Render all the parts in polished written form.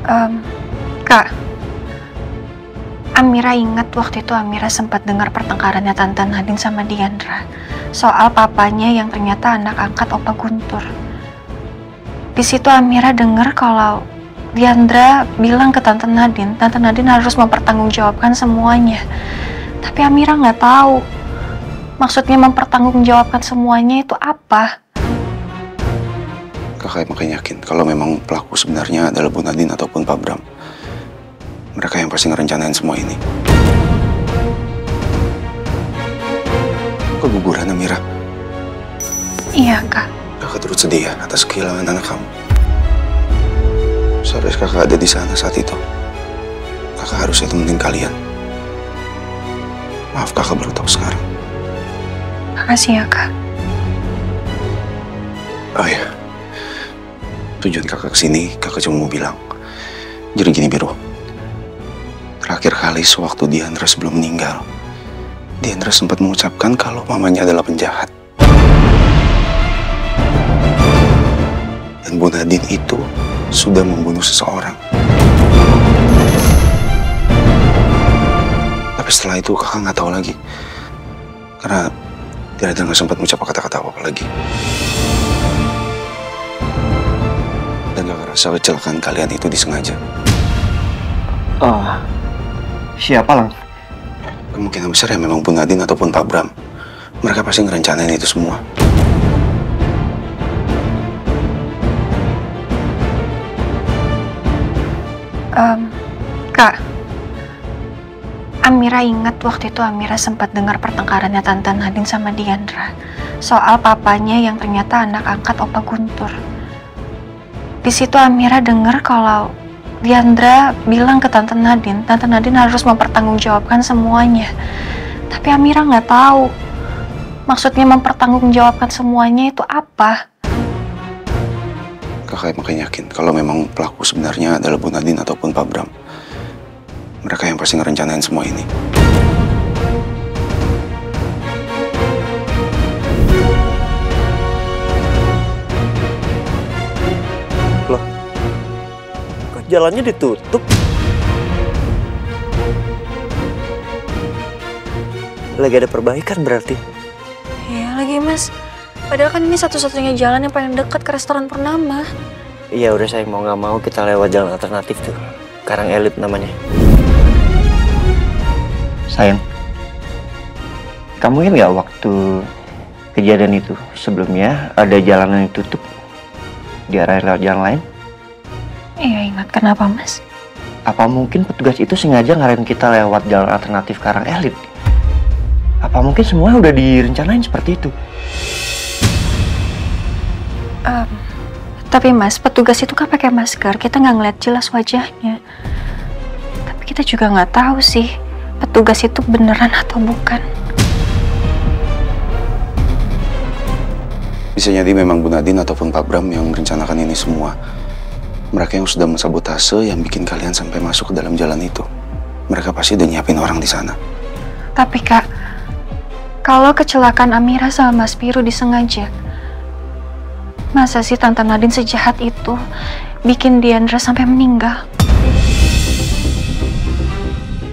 Em, Kak, Amira ingat waktu itu Amira sempat dengar pertengkarannya Tante Nadine sama Diandra soal papanya yang ternyata anak angkat Opa Guntur. Di situ Amira dengar kalau Diandra bilang ke Tante Nadine harus mempertanggungjawabkan semuanya. Tapi Amira nggak tahu maksudnya mempertanggungjawabkan semuanya itu apa. Kakak makin yakin kalau memang pelaku sebenarnya adalah Bu Nadine ataupun Pak Bram. Mereka yang pasti ngerencanain semua ini. Keguguran Amira. Iya, Kak. Kakak turut sedih ya atas kehilangan anak kamu. Seharusnya kakak ada di sana saat itu. Kakak harusnya temenin kalian. Maaf kakak baru tahu sekarang. Makasih ya, Kak. Oh ya. Tujuan kakak kesini, kakak cuma mau bilang. Jadi gini, Biro. Terakhir kali sewaktu Diandra sebelum meninggal, Diandra sempat mengucapkan kalau mamanya adalah penjahat. Dan Bu Nadine itu sudah membunuh seseorang. Tapi setelah itu kakak nggak tahu lagi. Karena Diandra nggak sempat mengucapkan kata-kata apa-apa lagi. Dan kakak rasa kecelakaan kalian itu disengaja. Oh, siapa Lang? Kemungkinan besar ya memang Bu Nadine ataupun Pak Bram. Mereka pasti ngerencanain itu semua. Kak, Amira ingat waktu itu Amira sempat dengar pertengkarannya Tante Nadine sama Diandra soal papanya yang ternyata anak angkat Opa Guntur. Di situ Amira dengar kalau Diandra bilang ke Tante Nadine harus mempertanggungjawabkan semuanya. Tapi Amira nggak tahu maksudnya mempertanggungjawabkan semuanya itu apa. Kakak makin yakin kalau memang pelaku sebenarnya adalah Bu Nadine ataupun Pak Bram. Mereka yang pasti ngerencanain semua ini. Loh, kok jalannya ditutup? Lagi ada perbaikan berarti? Iya lagi, Mas. Padahal kan ini satu-satunya jalan yang paling dekat ke restoran Purnama. Iya udah, saya mau nggak mau kita lewat jalan alternatif tuh. Karang Elit namanya. Sayang, kamu ingat nggak waktu kejadian itu sebelumnya ada jalanan yang tutup di arah lewat jalan lain? Iya ingat. Kenapa, Mas? Apa mungkin petugas itu sengaja ngarahin kita lewat jalan alternatif Karang Elit? Apa mungkin semua udah direncanain seperti itu? Tapi Mas, petugas itu kan pakai masker, kita nggak ngeliat jelas wajahnya. Tapi kita juga nggak tahu sih petugas itu beneran atau bukan. Bisa jadi memang Bu Nadine ataupun Pak Bram yang merencanakan ini semua. Mereka yang sudah mensabotase yang bikin kalian sampai masuk ke dalam jalan itu. Mereka pasti udah nyiapin orang di sana. Tapi Kak, kalau kecelakaan Amira sama Mas Piru disengaja, masa sih Tante Nadine sejahat itu bikin Diandra sampai meninggal?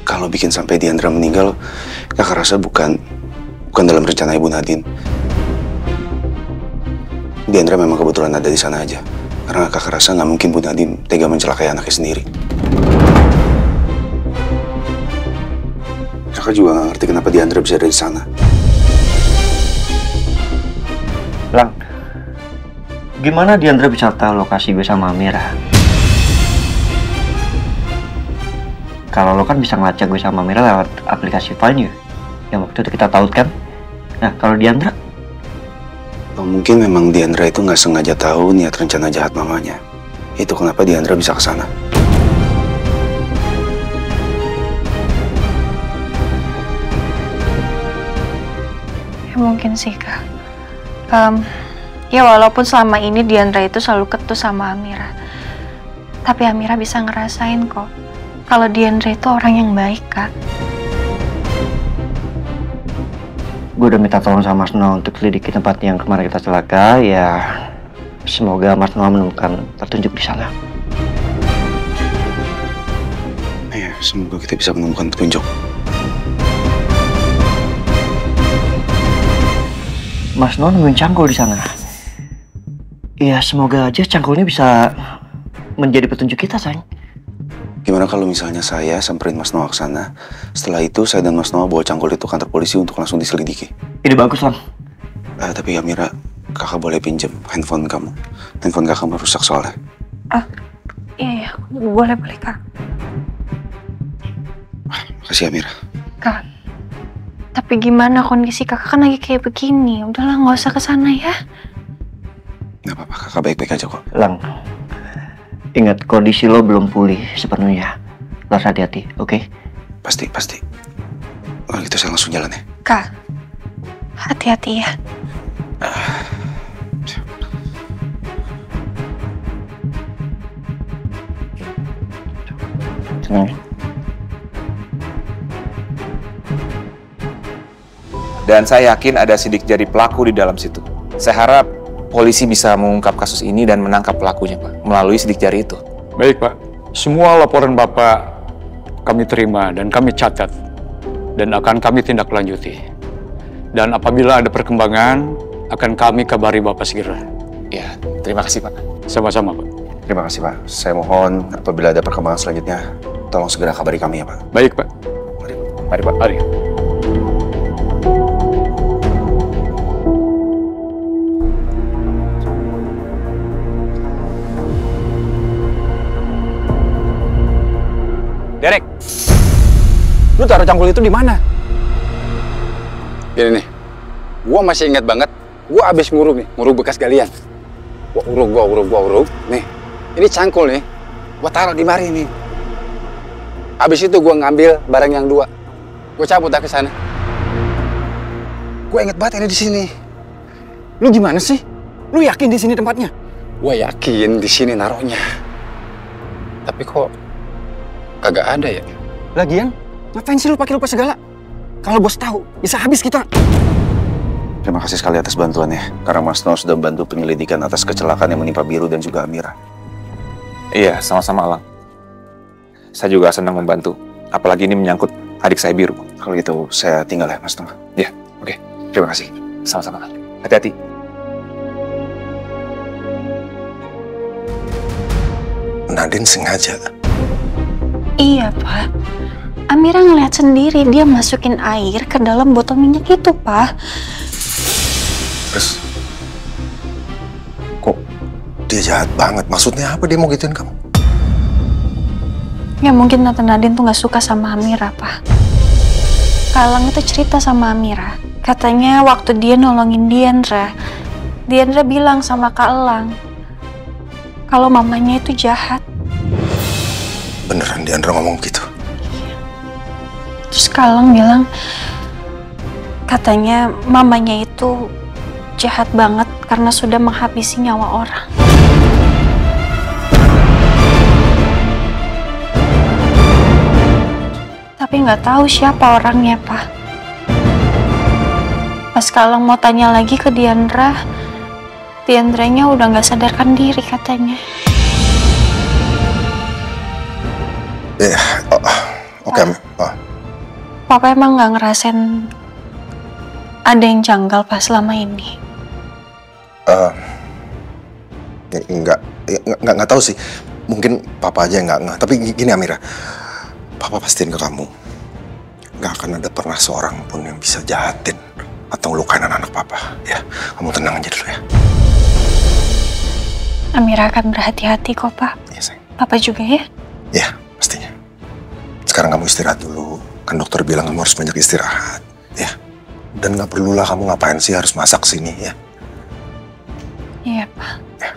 Kalau bikin sampai Diandra meninggal, kakak rasa bukan dalam rencana Ibu Nadine. Diandra memang kebetulan ada di sana aja. Karena kakak rasa nggak mungkin Bu Nadine tega mencelakai anaknya sendiri. Kakak juga nggak ngerti kenapa Diandra bisa ada di sana. Lang, gimana Diandra bisa tahu lokasi gue sama Amira? Kalau lo kan bisa ngelacak gue sama Amira lewat aplikasi Find You yang waktu itu kita tautkan. Nah, kalau Diandra? Atau mungkin memang Diandra itu nggak sengaja tahu niat rencana jahat mamanya. Itu kenapa Diandra bisa ke sana. Ya mungkin sih Kak. Ya walaupun selama ini Diandra itu selalu ketus sama Amira, tapi Amira bisa ngerasain kok kalau Diandra itu orang yang baik, Kak. Gue udah minta tolong sama Mas Noah untuk selidiki tempat yang kemarin kita celaka. Ya, semoga Mas Noah menemukan petunjuk di sana. Semoga kita bisa menemukan petunjuk. Mas Noah nemuin cangkul di sana. Iya, semoga aja cangkulnya bisa menjadi petunjuk kita, sayang. Gimana kalau misalnya saya samperin Mas Noah ke sana, setelah itu saya dan Mas Noah bawa cangkul itu ke kantor polisi untuk langsung diselidiki. Ide bagus, Lang. Tapi Amira, kakak boleh pinjam handphone kamu. Handphone kakak merusak soalnya. Iya, boleh Kak. Makasih Amira. Kak, tapi gimana kondisi kakak kan lagi kayak begini? Udahlah, nggak usah ke sana ya. Nggak apa-apa, kakak baik-baik aja kok. Lang, ingat kondisi lo belum pulih sepenuhnya. Lo harus hati-hati, oke? Pasti. Kalau gitu saya langsung jalan ya. Kak, hati-hati ya. Tenang ya. Dan saya yakin ada sidik jari pelaku di dalam situ. Saya harap polisi bisa mengungkap kasus ini dan menangkap pelakunya, Pak, melalui sidik jari itu. Baik, Pak. Semua laporan Bapak kami terima dan kami catat. Dan akan kami tindak lanjuti. Dan apabila ada perkembangan, akan kami kabari Bapak segera. Ya, terima kasih, Pak. Sama-sama, Pak. Terima kasih Pak. Saya mohon apabila ada perkembangan selanjutnya, tolong segera kabari kami ya Pak. Baik, Pak. Mari, Pak. Mari. Derek, lu taruh cangkul itu di mana? Gini nih, gua masih ingat banget, gua abis nguruk bekas galian. Gua uruk. Nih, ini cangkul nih, gua taruh di mari nih. Abis itu gua ngambil barang yang 2, gua cabut dah ke sana. Gua inget banget ini di sini. Lu gimana sih? Lu yakin di sini tempatnya? Gua yakin di sini naruhnya. Tapi kok kagak ada ya? Lagian, ngapain sih lu pakai lupa segala? Kalau bos tahu, bisa habis kita. Terima kasih sekali atas bantuannya. Karena Mas Noah sudah membantu penyelidikan atas kecelakaan yang menimpa Biru dan juga Amira. Iya, sama-sama, Lang. Saya juga senang membantu. Apalagi ini menyangkut adik saya Biru. Kalau gitu, saya tinggal ya Mas Noah. Ya, oke. Terima kasih. Sama-sama. Hati-hati. Nadine sengaja. Iya, Pak. Amira ngeliat sendiri dia masukin air ke dalam botol minyak itu, Pak. Terus, kok dia jahat banget? Maksudnya apa dia mau gituin kamu? Ya mungkin Tante Nadine tuh gak suka sama Amira, Pak. Kalang itu cerita sama Amira. Katanya waktu dia nolongin Diandra bilang sama Kak Elang kalau mamanya itu jahat. Beneran Diandra ngomong gitu? Terus Kalang bilang katanya mamanya itu jahat banget karena sudah menghabisi nyawa orang. Tapi nggak tahu siapa orangnya, Pak. Pas Kalang mau tanya lagi ke Diandranya udah nggak sadarkan diri katanya. Oke. Papa emang nggak ngerasain ada yang janggal pas selama ini? Nggak tahu sih. Mungkin Papa aja yang nggak. Tapi gini Amira, Papa pastiin ke kamu, nggak akan ada pernah seorang pun yang bisa jahatin atau lukain anak Papa. Ya, kamu tenang aja dulu ya. Amira akan berhati-hati kok, Pak. Iya, sayang. Papa juga ya? Iya, pastinya. Sekarang kamu istirahat dulu. Kan dokter bilang kamu harus banyak istirahat. Ya. Dan nggak perlulah kamu ngapain sih harus masak sini ya. Iya, Pak. Ya.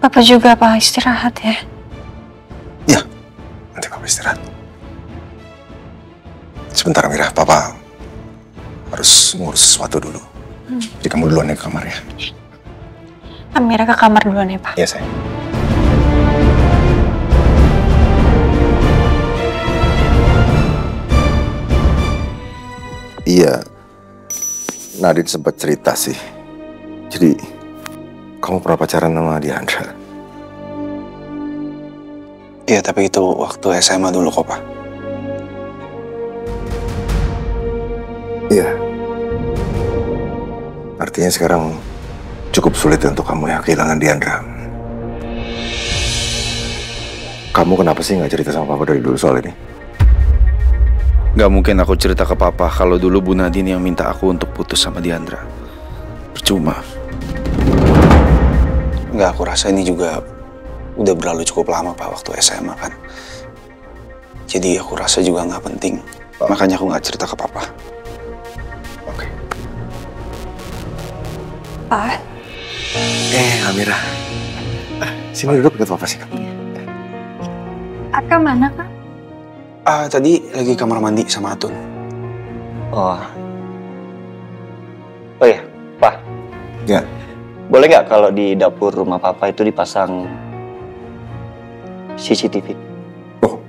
Papa juga, Pak, istirahat ya. Iya. Nanti Papa istirahat. Sebentar Amira, Papa harus ngurus sesuatu dulu. Jadi kamu duluan ya ke kamar ya. Amira ke kamar duluan ya, Pak. Iya, sayang. Iya, Nadine sempat cerita sih. Jadi, kamu pernah pacaran sama Diandra? Iya, tapi itu waktu SMA dulu kok, Pak. Artinya sekarang cukup sulit untuk kamu ya kehilangan Diandra. Kamu kenapa sih nggak cerita sama papa dari dulu soal ini? Gak mungkin aku cerita ke papa kalau dulu Bu Nadine yang minta aku untuk putus sama Diandra. Percuma. Nggak, aku rasa ini juga udah berlalu cukup lama Pak, waktu SMA kan. Jadi aku rasa juga nggak penting. Makanya aku nggak cerita ke papa. Oke. Pak, Amira. Sini duduk dekat papa sih. Aka mana, Kak? Tadi lagi kamar mandi sama Atun. Oh iya, Pak. Ya. Boleh nggak kalau di dapur rumah papa itu dipasang CCTV? Oh,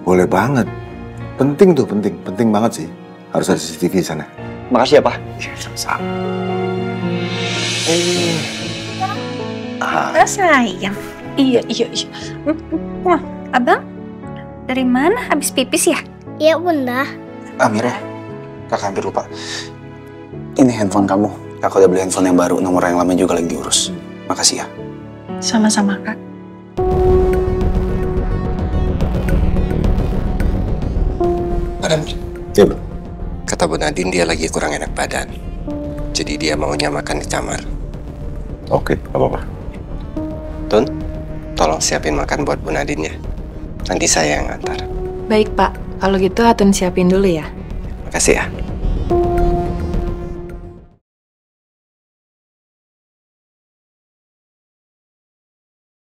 boleh banget. Penting tuh, penting banget sih. Harus ada CCTV di sana. Makasih ya, Pak. Sama-sama. Sayang. Iya. Abang, dari mana habis pipis ya? Iya, Bunda. Amira, kakak hampir lupa. Ini handphone kamu. Kakak udah beli handphone yang baru, nomor yang lama juga lagi diurus. Makasih ya. Sama-sama, Kak. Madam, Ya, Bu. kata Bu Nadine dia lagi kurang enak badan. Jadi dia maunya makan di kamar. Oke, nggak apa-apa. Tun, tolong siapin makan buat Bu Nadine ya. Nanti saya yang antar. Baik, Pak. Kalau gitu Atun siapin dulu ya. Makasih ya.